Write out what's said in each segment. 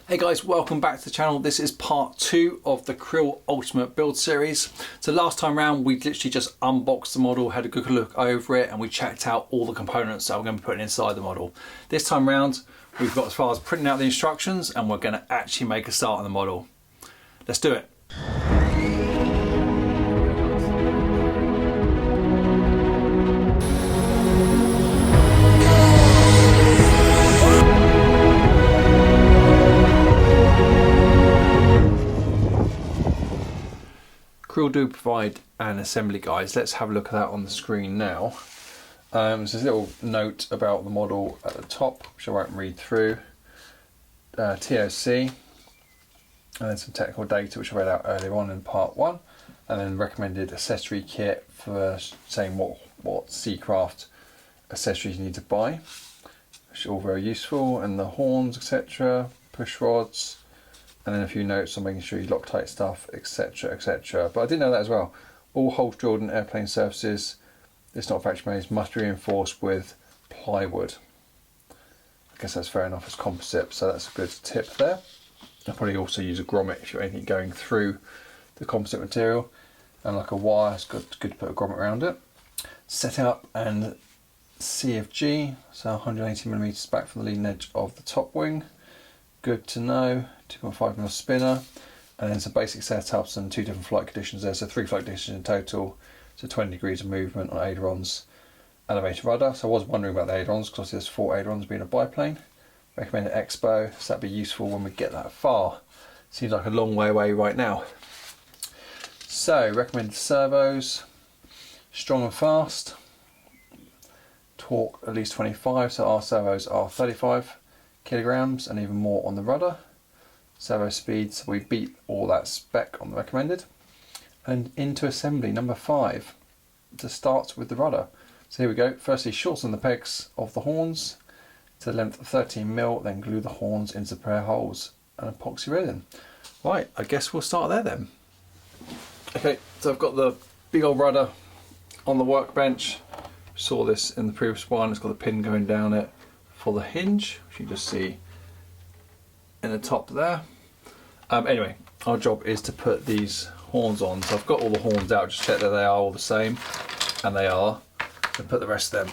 Hey guys, welcome back to the channel. This is part 2 of the Krill Ultimate build series. So last time round we literally just unboxed the model, had a good look over it, and we checked out all the components that we're going to be putting inside the model. This time round we've got as far as printing out the instructions and we're going to actually make a start on the model. Let's do it. Krill do provide an assembly guide. Let's have a look at that on the screen now. There's a little note about the model at the top, which I won't read through. TOC, and then some technical data, which I read out earlier on in part 1, and then recommended accessory kit for saying what Seacraft accessories you need to buy, which are all very useful, and the horns, etc., push rods, and then a few notes on making sure you Loctite stuff, etc, etc. But I didn't know that as well. All holes drilled in airplane surfaces, it's not factory made, must be reinforced with plywood. I guess that's fair enough as composite, so that's a good tip there. I'll probably also use a grommet if you're anything going through the composite material, and like a wire, it's good to put a grommet around it. Set up and CFG, so 180mm back from the leading edge of the top wing. Good to know. 2.5mm spinner, and then some basic setups and 2 different flight conditions there, so 3 flight conditions in total, so 20 degrees of movement on ailerons, elevated rudder. So I was wondering about the ailerons because there's 4 ailerons being a biplane. Recommended Expo, so that'd be useful when we get that far. Seems like a long way away right now. So recommended servos, strong and fast, torque at least 25, so our servos are 35 kilograms and even more on the rudder. Servo speeds, we beat all that spec on the recommended. And into assembly, number 5, to start with the rudder. So here we go. Firstly, shorten the pegs of the horns to the length of 13mm, then glue the horns into the pair holes and epoxy resin. Right, I guess we'll start there then. Okay, so I've got the big old rudder on the workbench. Saw this in the previous one. It's got the pin going down it for the hinge, which you just see in the top there. Anyway, our job is to put these horns on. So I've got all the horns out, just check that they are all the same, and they are. So put the rest of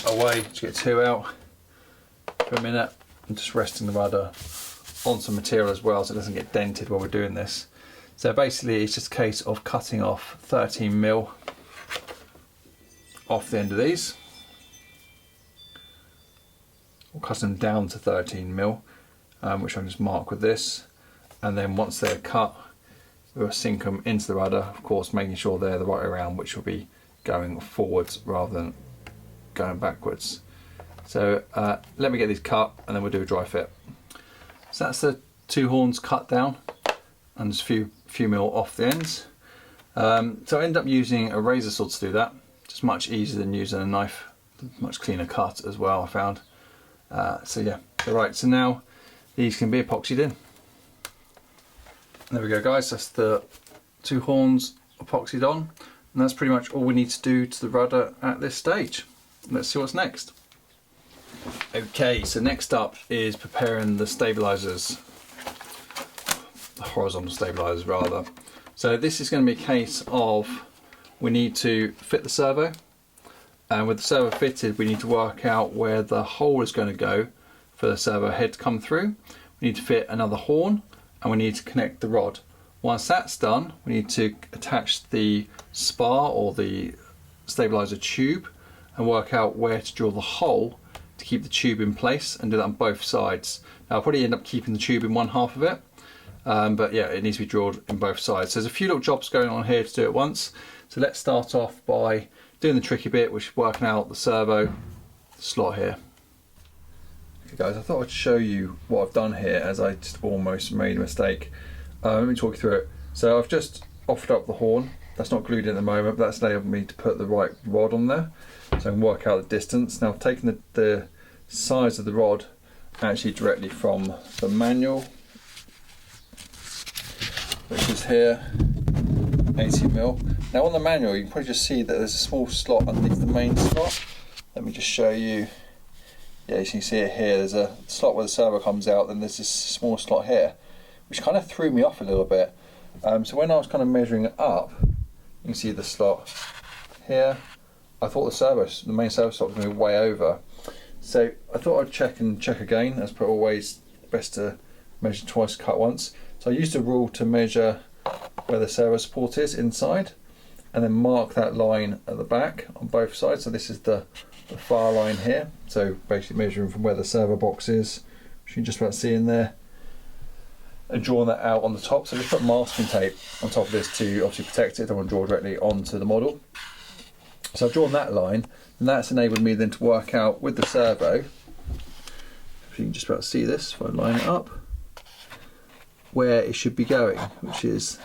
them away, just get 2 out for a minute, and just resting the rudder on some material as well so it doesn't get dented while we're doing this. So basically it's just a case of cutting off 13mm off the end of these. We'll cut them down to 13mm. Which I'll just mark with this, and then once they're cut we'll sink them into the rudder, of course making sure they're the right way around, which will be going forwards rather than going backwards. So let me get these cut and then we'll do a dry fit. So that's the 2 horns cut down and just a few mil off the ends. So I end up using a razor saw to do that, just much easier than using a knife, much cleaner cut as well I found. So yeah, right, so now these can be epoxied in. There we go guys, that's the 2 horns epoxied on, and that's pretty much all we need to do to the rudder at this stage. Let's see what's next. Okay, so next up is preparing the stabilisers, the horizontal stabilisers rather. So this is going to be a case of we need to fit the servo, and with the servo fitted we need to work out where the hole is going to go for the servo head to come through. We need to fit another horn and we need to connect the rod. Once that's done, we need to attach the spar or the stabiliser tube and work out where to drill the hole to keep the tube in place, and do that on both sides. Now I'll probably end up keeping the tube in one half of it, but yeah, it needs to be drilled in both sides. So there's a few little jobs going on here to do it once. So let's start off by doing the tricky bit, which is working out the servo slot here. Guys, I thought I'd show you what I've done here, as I just almost made a mistake. Let me talk you through it. So I've just offered up the horn. That's not glued in at the moment, but that's enabled me to put the right rod on there, so I can work out the distance. Now I've taken the size of the rod actually directly from the manual, which is here, 80mm. Now on the manual you can probably just see that there's a small slot underneath the main slot. Let me just show you. yeah, as you can see it here, there's a slot where the servo comes out, then there's this small slot here, which kind of threw me off a little bit. So when I was kind of measuring it up, you can see the slot here. I thought the main servo slot was going to be way over. So I thought I'd check again, as per always, best to measure twice, cut once. So I used a rule to measure where the servo support is inside, and then mark that line at the back on both sides. So this is the far line here. So basically measuring from where the servo box is, which you can just about see in there, and drawing that out on the top. So just put masking tape on top of this to obviously protect it. I don't want to draw directly onto the model. So I've drawn that line, and that's enabled me then to work out with the servo, if you can just about see this, if I line it up, where it should be going, which is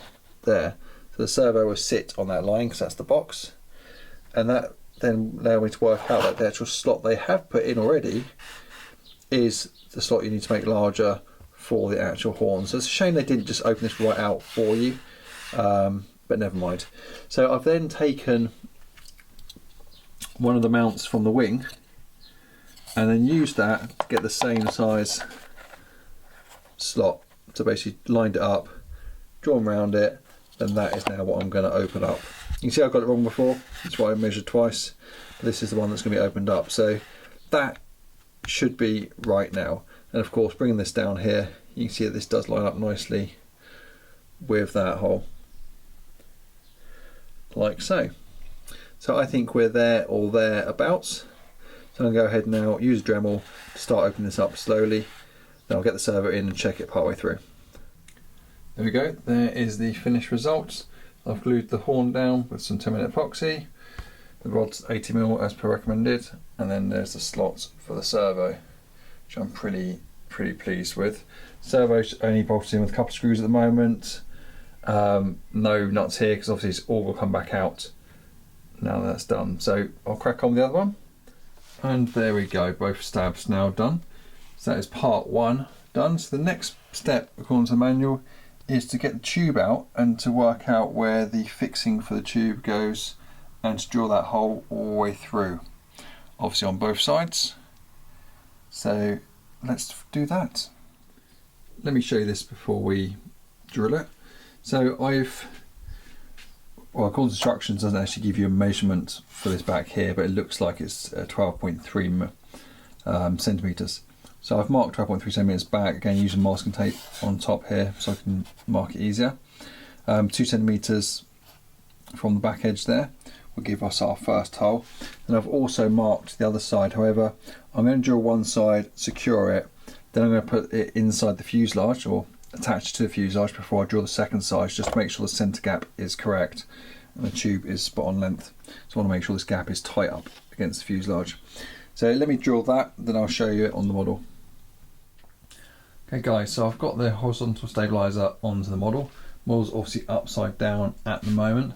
there. So the servo will sit on that line because that's the box, and that then allows me to work out that the actual slot they have put in already is the slot you need to make larger for the actual horn. So it's a shame they didn't just open this right out for you, but never mind. So I've then taken one of the mounts from the wing and then used that to get the same size slot, to basically lined it up, drawn around it, and that is now what I'm going to open up. You can see I got it wrong before, that's why I measured twice, but this is the one that's going to be opened up. So that should be right now. And of course, bringing this down here, you can see that this does line up nicely with that hole, like so. So I think we're there or thereabouts. So I'm going to go ahead now, use a Dremel to start opening this up slowly. Then I'll get the servo in and check it partway through. There we go, there is the finished result. I've glued the horn down with some 10-minute epoxy. The rod's 80mm as per recommended, and then there's the slots for the servo, which I'm pretty pleased with. Servo's only bolted in with a couple of screws at the moment. No nuts here because obviously it's all will come back out now that's done. So I'll crack on with the other one. And there we go, both stabs now done. So that is part one done. So the next step, according to the manual, is to get the tube out and to work out where the fixing for the tube goes, and to drill that hole all the way through, obviously on both sides. So let's do that. Let me show you this before we drill it. So well, according to instructions, it doesn't actually give you a measurement for this back here, but it looks like it's 12.3 centimeters. So I've marked 12.3 centimeters back, again using masking tape on top here so I can mark it easier. 2 centimeters from the back edge there will give us our first hole. And I've also marked the other side. However, I'm going to drill one side, secure it, then I'm going to put it inside the fuselage, or attached to the fuselage, before I drill the second side, just to make sure the centre gap is correct and the tube is spot on length. So I want to make sure this gap is tight up against the fuselage. So let me drill that, then I'll show you it on the model. Okay guys, so I've got the horizontal stabiliser onto the model. Model's obviously upside down at the moment.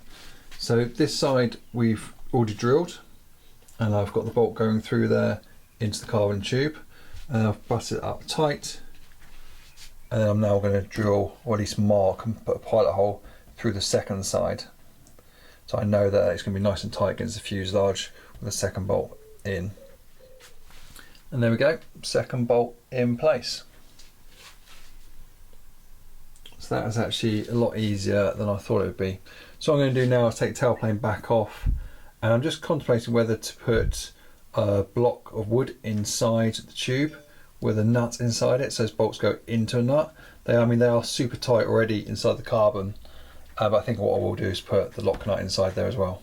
So this side we've already drilled, and I've got the bolt going through there into the carbon tube, and I've butted it up tight, and then I'm now going to drill, or at least mark and put a pilot hole through the second side. So I know that it's going to be nice and tight against the fuselage with the second bolt in. And there we go, second bolt in place. So that is actually a lot easier than I thought it would be. So what I'm going to do now is take the tailplane back off, and I'm just contemplating whether to put a block of wood inside the tube with a nut inside it, so those bolts go into a nut. They are super tight already inside the carbon, but I think what I will do is put the lock nut inside there as well.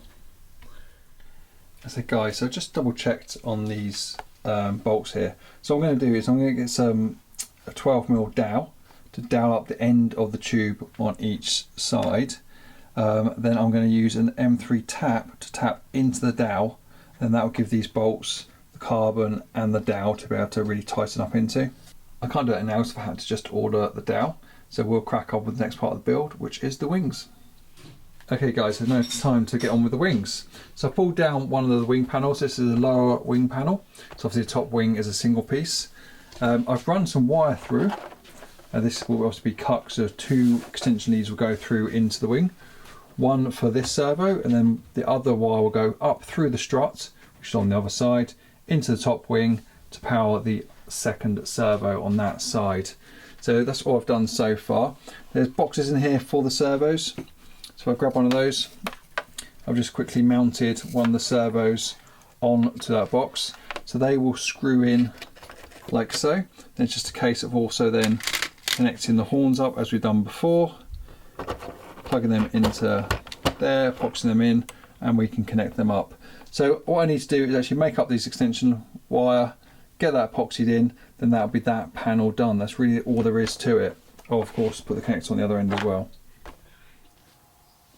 So guys, so I just double checked on these bolts here. So what I'm going to do is I'm going to get some a 12mm dowel to dowel up the end of the tube on each side. Then I'm going to use an M3 tap to tap into the dowel, and that will give these bolts the carbon and the dowel to be able to really tighten up into. I can't do it now, so I had to just order the dowel. So we'll crack on with the next part of the build, which is the wings. Okay guys, so now it's time to get on with the wings. So I pulled down one of the wing panels. This is a lower wing panel. So obviously the top wing is a single piece. I've run some wire through. This will obviously be cut, so 2 extension leads will go through into the wing. One for this servo, and then the other wire will go up through the strut, which is on the other side, into the top wing, to power the second servo on that side. So that's all I've done so far. There's boxes in here for the servos. So if I grab one of those, I've just quickly mounted one of the servos onto that box. So they will screw in like so. Then it's just a case of also then connecting the horns up as we've done before, plugging them into there, boxing them in, and we can connect them up. So what I need to do is actually make up these extension wire, get that epoxied in, then that'll be that panel done. That's really all there is to it. Oh, of course, put the connector on the other end as well.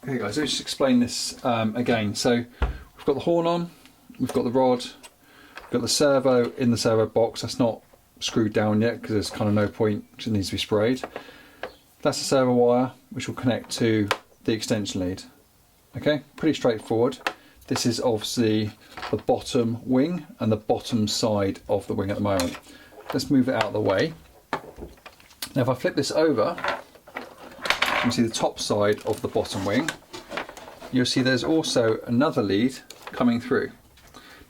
Okay guys, let's just explain this again. So we've got the horn on, we've got the rod, we've got the servo in the servo box. That's not screwed down yet because there's kind of no point because it needs to be sprayed. That's the servo wire which will connect to the extension lead. Okay, pretty straightforward. This is obviously the bottom wing and the bottom side of the wing at the moment. Let's move it out of the way. Now if I flip this over, you can see the top side of the bottom wing. You'll see there's also another lead coming through.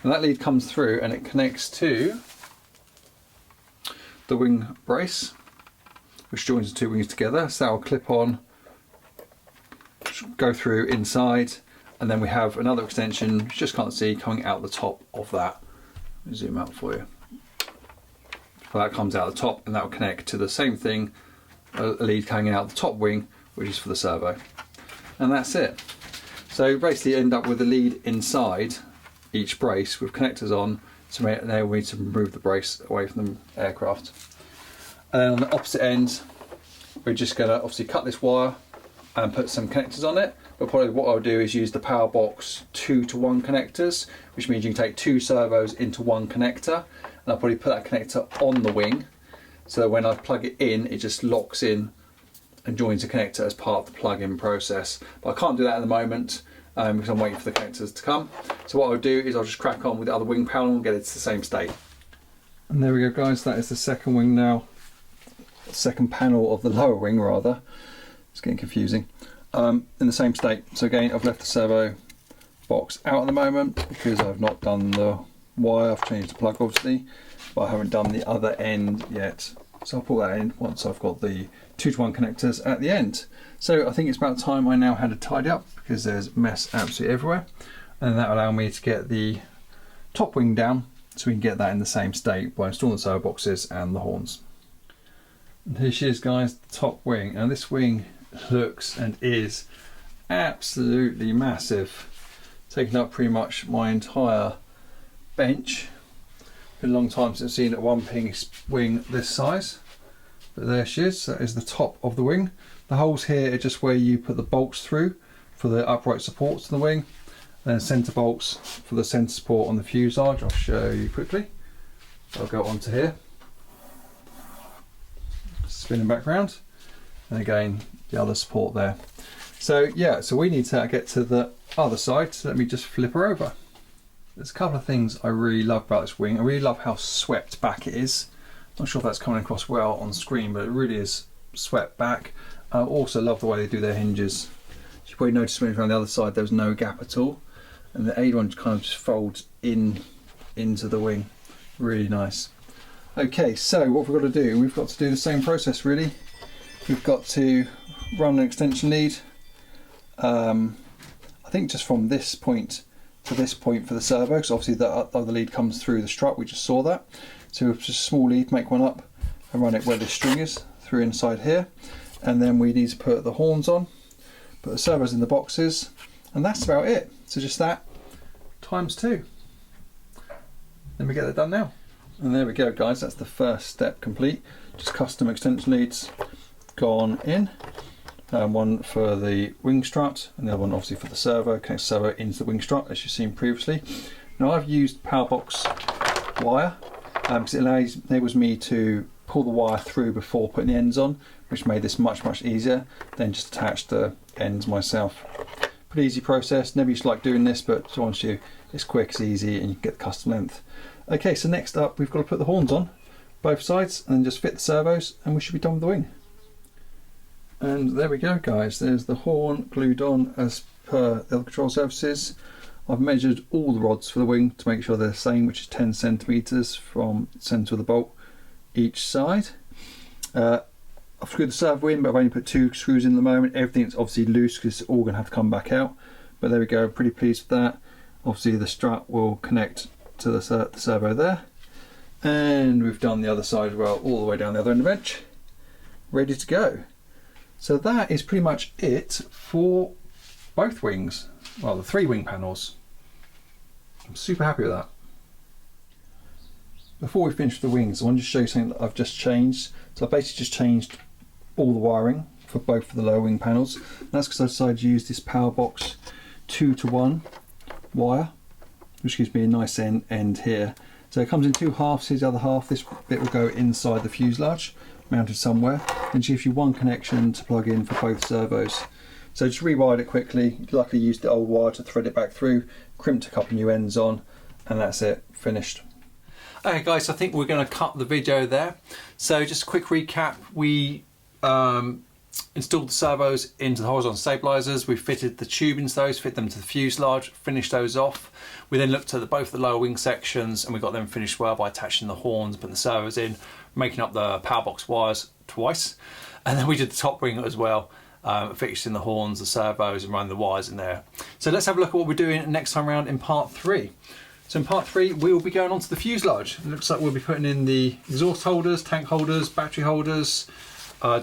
And that lead comes through and it connects to the wing brace, which joins the two wings together. So that will clip on, go through inside, and then we have another extension, which you just can't see, coming out the top of that. Let me zoom out for you. So that comes out the top and that will connect to the same thing, a lead coming out the top wing, which is for the servo. And that's it. So basically you end up with a lead inside each brace with connectors on to enable me to remove the brace away from the aircraft. And then on the opposite end, we're just going to obviously cut this wire and put some connectors on it. But probably what I'll do is use the power box 2-to-1 connectors, which means you can take two servos into one connector. And I'll probably put that connector on the wing, so that when I plug it in, it just locks in and joins the connector as part of the plug-in process. But I can't do that at the moment because I'm waiting for the connectors to come. So what I'll do is I'll just crack on with the other wing panel and get it to the same state. And there we go guys, that is the second wing now. Second panel of the lower wing rather. It's getting confusing. In the same state. So again, I've left the servo box out at the moment because I've not done the wire. I've changed the plug obviously, but I haven't done the other end yet. So I'll pull that in once I've got the 2-to-1 connectors at the end. So I think it's about time I now had to tidy up because there's mess absolutely everywhere. And that will allow me to get the top wing down so we can get that in the same state by installing the servo boxes and the horns. And here she is guys, the top wing. And this wing looks and is absolutely massive, taking up pretty much my entire bench. Been a long time since I've seen a one-piece wing this size, but there she is. That is the top of the wing. The holes here are just where you put the bolts through for the upright supports in the wing, and then centre bolts for the centre support on the fuselage. I'll show you quickly. I'll go onto here, spinning back round, and again the other support there. So yeah, so we need to get to the other side, so let me just flip her over. There's a couple of things I really love about this wing. I really love how swept back it is. Not sure if that's coming across well on screen, but it really is swept back. I also love the way they do their hinges. You probably noticed when around the other side there was no gap at all, and the A1 kind of just folds into the wing. Really nice. Okay, so what we've got to do, we've got to do the same process really. We've got to run an extension lead. I think just from this point to this point for the servo, because obviously the other lead comes through the strut, we just saw that. So we've just a small lead, make one up and run it where the string is, through inside here. And then we need to put the horns on, put the servos in the boxes, and that's about it. So just that times 2. Then we get that done now. And there we go guys, that's the first step complete. Just custom extension leads gone in. One for the wing strut and the other one obviously for the servo, connects the servo into the wing strut as you've seen previously. Now I've used power box wire because it enables me to pull the wire through before putting the ends on, which made this much easier than just attach the ends myself. Pretty easy process, never used to like doing this, but once it's quick, it's easy, and you can get the custom length. Okay, so next up we've got to put the horns on both sides and then just fit the servos and we should be done with the wing. And there we go guys, there's the horn glued on as per the other control surfaces. I've measured all the rods for the wing to make sure they're the same, which is 10 centimetres from the centre of the bolt each side. I've screwed the servo in, but I've only put 2 screws in at the moment. Everything's obviously loose because it's all going to have to come back out. But there we go, pretty pleased with that. Obviously the strut will connect to the servo there. And we've done the other side as well, all the way down the other end of the bench. Ready to go. So that is pretty much it for both wings. Well, the 3 wing panels. I'm super happy with that. Before we finish with the wings, I want to show you something that I've just changed. So I've basically just changed all the wiring for both of the lower wing panels. And that's because I decided to use this power box 2-to-1 wire, which gives me a nice end here. So it comes in 2 halves. Here's the other half. This bit will go inside the fuselage, mounted somewhere, and gives you 1 connection to plug in for both servos. So just rewired it quickly. Luckily used the old wire to thread it back through, crimped a couple new ends on, and that's it, finished. Okay guys, I think we're going to cut the video there. So just a quick recap. We installed the servos into the horizontal stabilisers. We fitted the tube into those, fit them to the fuselage, finished those off. We then looked at both the lower wing sections and we got them finished well by attaching the horns, putting the servos in, making up the power box wires twice. And then we did the top wing as well, fixing the horns, the servos and running the wires in there. So let's have a look at what we're doing next time around in part 3. So in part 3 we will be going on to the fuselage. It looks like we'll be putting in the exhaust holders, tank holders, battery holders,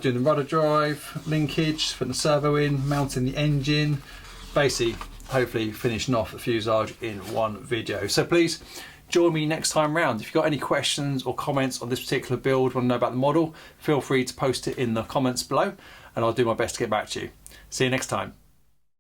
doing the rudder drive, linkage, putting the servo in, mounting the engine, basically hopefully finishing off the fuselage in one video. So please join me next time round. If you've got any questions or comments on this particular build, want to know about the model, feel free to post it in the comments below and I'll do my best to get back to you. See you next time.